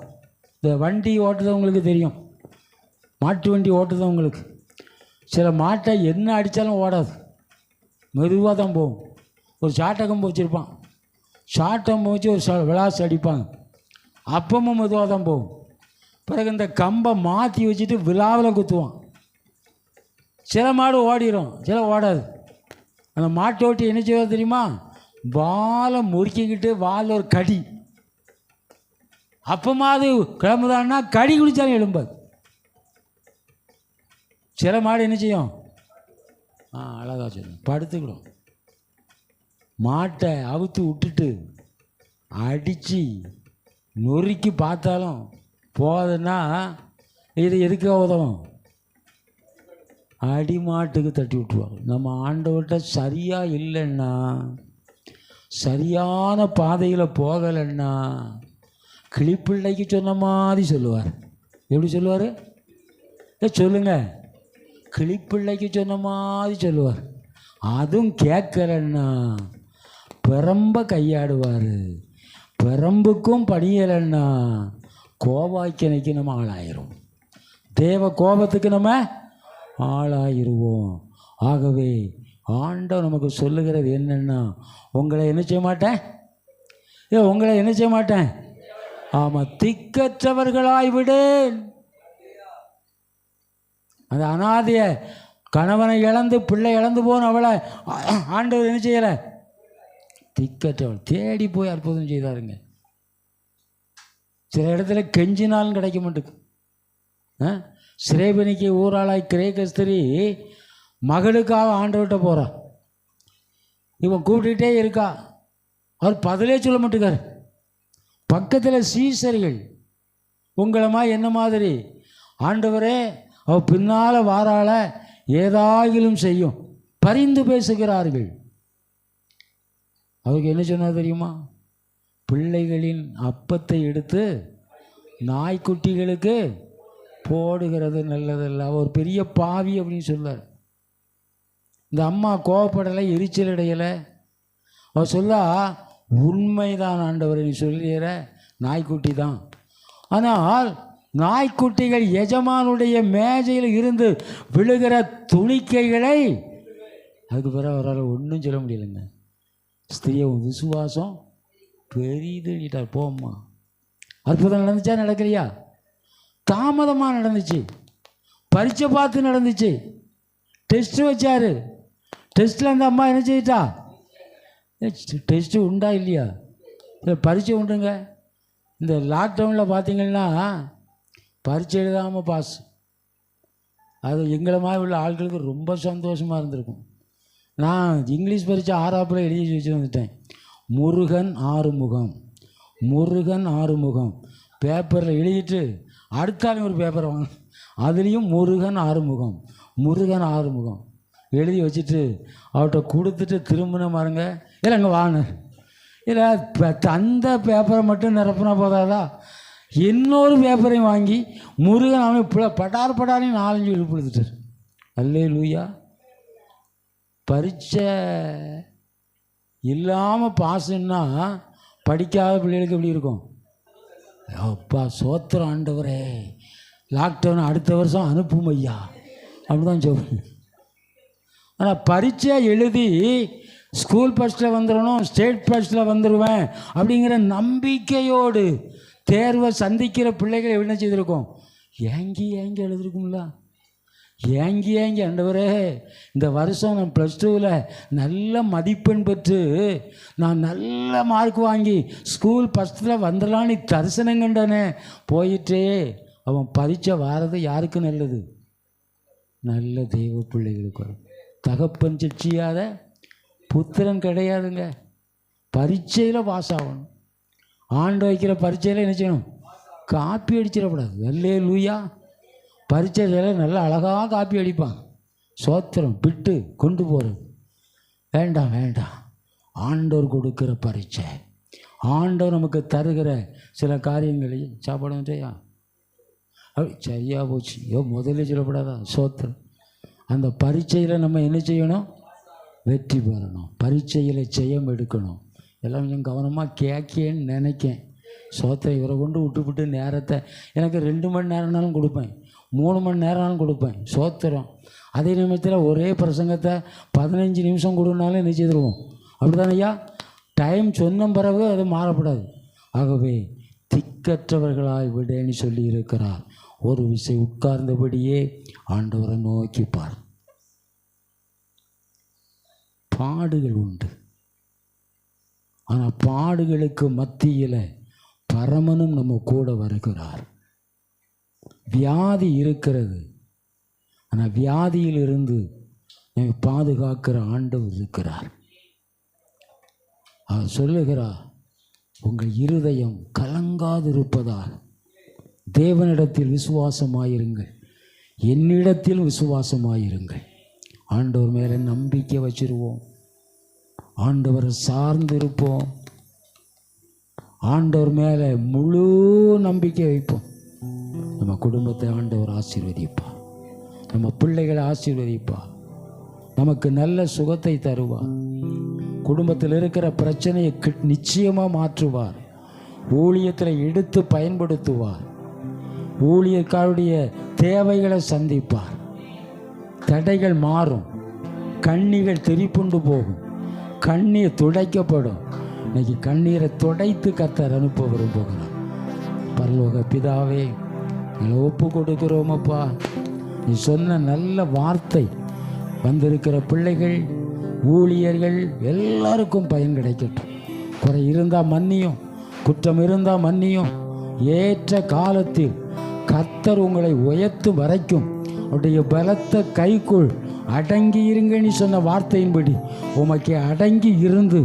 இந்த வண்டி ஓட்டுறவங்களுக்கு தெரியும், மாட்டு வண்டி ஓட்டுறவங்களுக்கு. சில மாட்டை என்ன அடித்தாலும் ஓடாது, மெதுவாக தான் போகும். ஒரு சாட்டக்கம்பு வச்சுருப்பான், சாட்டம்பு வச்சு ஒரு விளாசு அடிப்பாங்க, அப்பமும் மெதுவாக தான் போகும். பிறகு இந்த கம்பை மாற்றி வச்சுட்டு விழாவில் குத்துவான். சில மாடு ஓடிடும், சில ஓடாது. அந்த மாட்டை ஓட்டி என்ன செய்வது தெரியுமா? வாலை முறுக்கிக்கிட்டு வாலில் ஒரு கடி, அப்பமாவது கிளம்புதான்னா கடி குடித்தாலும் எழும்பாது. சில மாடு என்ன செய்யும்? அழகா சொல்லும், படுத்துக்கிடும். மாட்டை அவுத்து விட்டுட்டு அடித்து நொறுக்கி பார்த்தாலும் போகுதுன்னா இது எதுக்கு உதவும்? அடி மாட்டுக்கு தட்டி விட்டுருவாங்க. நம்ம ஆண்டவர்கிட்ட சரியாக இல்லைன்னா, சரியான பாதையில் போகலைன்னா கிளிப்பிள்ளைக்கு சொன்ன மாதிரி சொல்லுவார். எப்படி சொல்லுவார்? சொல்லுங்கள். கிளிப்பிள்ளைக்கு சொன்ன மாதிரி சொல்லுவார். அதுவும் கேட்கலன்னா பெரம்ப கையாடுவார். பெரம்புக்கும் படியலைன்னா கோபாக்கினைக்கு நம்ம ஆளாயிரும். தேவ கோபத்துக்கு நம்ம ஆளாயிருவோம். ஆகவே ஆண்டவர் நமக்கு சொல்லுகிறது என்னென்னா, உங்களை என்ன செய்ய மாட்டேன், உங்களை என்ன செய்ய மாட்டேன், ஆமாம், திக்கற்றவர்களாய் விடேன். அந்த அனாதைய கணவனை இழந்து பிள்ளை இழந்து போன அவளை ஆண்டவர் என்ன செய்யலை? திக்கற்றவள் தேடி போய் அற்புதம் செய்தாருங்க. சில இடத்துல கெஞ்சினாலும் கிடைக்க மாட்டேங்குது. சிறைபணிக்கு ஊராளாய் கிரேக்கஸ்திரி மகளுக்காக ஆண்டவர்கிட்ட போகிறான். இவன் கூப்பிட்டுக்கிட்டே இருக்கா, அவர் பதிலே சொல்ல மாட்டேங்கார். பக்கத்தில் சீசர்கள் உங்களமா என்ன மாதிரி, ஆண்டவரே அவள் பின்னால் வாராள ஏதாகிலும் செய்யும் பரிந்து பேசுகிறார்கள். அவருக்கு என்ன சொன்னார் தெரியுமா? பிள்ளைகளின் அப்பத்தை எடுத்து நாய்க்குட்டிகளுக்கு போடுகிறது நல்லதல்ல. அவர் பெரிய பாவி அப்படின்னு சொன்னார். இந்த அம்மா கோவப்படலை, எரிச்சல் அடையலை. அவர் சொல்லா, உண்மைதான் ஆண்டவர், நீ சொல்லிடுற நாய்க்குட்டி தான். ஆனால் நாய்க்குட்டிகள் எஜமானுடைய மேஜையில் இருந்து விழுகிற துணிக்கைகளை, அதுக்கு பிறகு அவரால் ஒன்றும் சொல்ல முடியலைங்க. ஸ்திரியை விசுவாசம் பெரிதுட்டார். போம்மா, அற்புதம் நடந்துச்சா நடக்கலையா? தாமதமாக நடந்துச்சு. பரீட்சை பார்த்து நடந்துச்சு. டெஸ்ட்டு வச்சார். டெஸ்ட்டில் அந்த அம்மா என்ன செய்யிட்டா? டெஸ்ட்டு உண்டா இல்லையா? இல்லை, பரீட்சை உண்டுங்க. இந்த லாக்டவுனில் பார்த்திங்கன்னா பரீட்சை எழுதாமல் பாஸ். அது எங்களை மாதிரி உள்ள ஆட்களுக்கு ரொம்ப சந்தோஷமாக இருந்திருக்கும். நான் இங்கிலீஷ் பரீட்சை 6ஆப்பில் எழுதி வச்சு வந்துட்டேன். முருகன் ஆறுமுகம், முருகன் ஆறுமுகம் பேப்பரில் எழுதிட்டு அடுத்தாலும் ஒரு பேப்பரை வாங்க, அதுலேயும் முருகன் ஆறுமுகம், முருகன் ஆறுமுகம் எழுதி வச்சுட்டு அவர்கிட்ட கொடுத்துட்டு திரும்பின பாருங்க. இல்லை அங்கே வாங்க, இல்லை அந்த பேப்பரை மட்டும் நிரப்புனா போதாதா, இன்னொரு பேப்பரையும் வாங்கி முருகன் அவன் பட்டார் பட்டாரையும் 4-5 எழுப்பிடுத்துட்டார். அல்லேலூயா. பரீட்சை இல்லாமல் பாஸுன்னா படிக்காத பிள்ளைகளுக்கு எப்படி இருக்கும்? அப்பா சோத்திரம் ஆண்டவரே, லாக்டவுன் அடுத்த வருஷம் அனுப்பும் ஐயா அப்படி தான் சொல்லுவேன். ஆனால் பரீட்சை எழுதி ஸ்கூல் ஃபஸ்ட்டில் வந்துடணும், ஸ்டேட் ஃபஸ்ட்டில் வந்துடுவேன் அப்படிங்கிற நம்பிக்கையோடு தேர்வை சந்திக்கிற பிள்ளைகளை என்ன செய்திருக்கோம்? ஏங்கி எழுதிருக்கும்ல, ஏங்கி ஆண்டவரே இந்த வருஷம் நான் +2ல் நல்ல மதிப்பெண் பெற்று நான் நல்ல மார்க் வாங்கி ஸ்கூல் ஃபஸ்ட்டில் வந்துடலான்னு தரிசனம் கண்டனே, போயிட்டே அவன் பரீட்சை வாரது யாருக்கு நல்லது? நல்ல தெய்வ பிள்ளைகளுக்கு வரும். தகப்பன் சிட்சியாத புத்திரன் கிடையாதுங்க. பரீட்சையில் பாஸ் ஆகணும். ஆண்டு வைக்கிற பரீட்சையில் என்ன செய்யணும்? காப்பி அடிச்சிடக்கூடாது. அல்லேலூயா. பரீட்சையில் நல்லா அழகாக காப்பி அடிப்பான். சோத்திரம் பிட்டு கொண்டு போகிறது வேண்டாம் வேண்டாம். ஆண்டவர் கொடுக்குற பரீட்சை, ஆண்டவர் நமக்கு தருகிற சில காரியங்களையும் சாப்பாடு வந்துயா அப்படி சரியாக போச்சு. முதல்ல சொல்லப்படாதா? சோத்திரம். அந்த பரீட்சையில் நம்ம என்ன செய்யணும்? வெற்றி பெறணும். பரீட்சையில் ஜெயம் எடுக்கணும். எல்லாம் கொஞ்சம் கவனமாக கேட்கேன்னு நினைக்கேன். சோத்திரம் இவரை கொண்டு விட்டுவிட்டு நேரத்தை எனக்கு 2 மணி நேரம்னாலும் கொடுப்பேன், 3 மணி நேரம்னாலும் கொடுப்பேன். சோத்திரம். அதே நிமிஷத்தில் ஒரே பிரசங்கத்தை 15 நிமிஷம் கொடுனாலும் என்ன செய்திருவோம்? அப்படி தானே ஐயா? டைம் சொன்ன பிறகு அது மாறப்படாது. ஆகவே திக்கற்றவர்களாய் விடேன்னு சொல்லி இருக்கிறார். ஒரு விசை உட்கார்ந்தபடியே ஆண்டவரை நோக்கி பார். பாடுகள் உண்டு, ஆனால் பாடுகளுக்கு மத்தியில் பரமனும் நம்ம கூட வருகிறார். வியாதி இருக்கிறது, ஆனால் வியாதியிலிருந்து நம்மை பாதுகாக்கிற ஆண்டவர் இருக்கிறார். அவர் சொல்லுகிறார், உங்கள் இருதயம் கலங்காதிருப்பதாக தேவனிடத்தில் விசுவாசமாயிருங்கள், என்னிடத்தில் விசுவாசமாயிருங்கள். ஆண்டவர் மேலே நம்பிக்கை வச்சிருவோம், ஆண்டவரை சார்ந்து இருப்போம், ஆண்டவர் மேலே முழு நம்பிக்கை வைப்போம். நம்ம குடும்பத்தை ஆண்டவர் ஆசீர்வதிப்பார், நம்ம பிள்ளைகளை ஆசீர்வதிப்பார், நமக்கு நல்ல சுகத்தை தருவார், குடும்பத்தில் இருக்கிற பிரச்சனையை நிச்சயமாக மாற்றுவார், ஊழியத்தில் எடுத்து பயன்படுத்துவார், ஊழியக்காருடைய தேவைகளை சந்திப்பார், தடைகள் மாறும், கண்ணீர்கள் திரிப்புண்டு போகும், கண்ணீர் துடைக்கப்படும். இன்னைக்கு கண்ணீரை துடைத்து கர்த்தர் அனுப்ப விரும்புகிறார். பரலோக பிதாவே, எங்களை ஒப்பு கொடுக்கிறோமப்பா. நீ சொன்ன நல்ல வார்த்தை வந்திருக்கிற பிள்ளைகள், ஊழியர்கள் எல்லாருக்கும் பயன் கிடைக்கட்டும். குறை இருந்தால் மன்னியும், குற்றம் இருந்தால் மன்னியும். ஏற்ற காலத்தில் கர்த்தர் உங்களை உயர்த்து வரைக்கும் அவருடைய பலத்த கைக்குள் அடங்கி இருங்கன்னு சொன்ன வார்த்தையின்படி உமக்கு அடங்கி இருந்து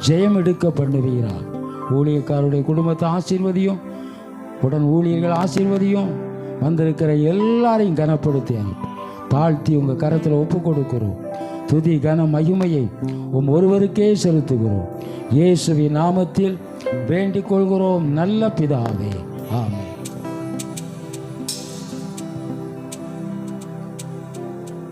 ஜெயம் எடுக்க பண்ணுவீரார். ஊழியக்காரருடைய குடும்பத்தை ஆசீர்வதியும், உடன் ஊழியர்கள் ஆசீர்வதியும். வந்திருக்கிற எல்லாரையும் கனப்படுத்தி தாழ்த்தி உங்கள் கரத்தில் ஒப்பு கொடுக்கிறோம். துதி கன மகிமையை ஒருவருக்கே செலுத்துகிறோம். இயேசுவின் நாமத்தில் வேண்டிக் கொள்கிறோம் நல்ல பிதாவே, ஆமென்.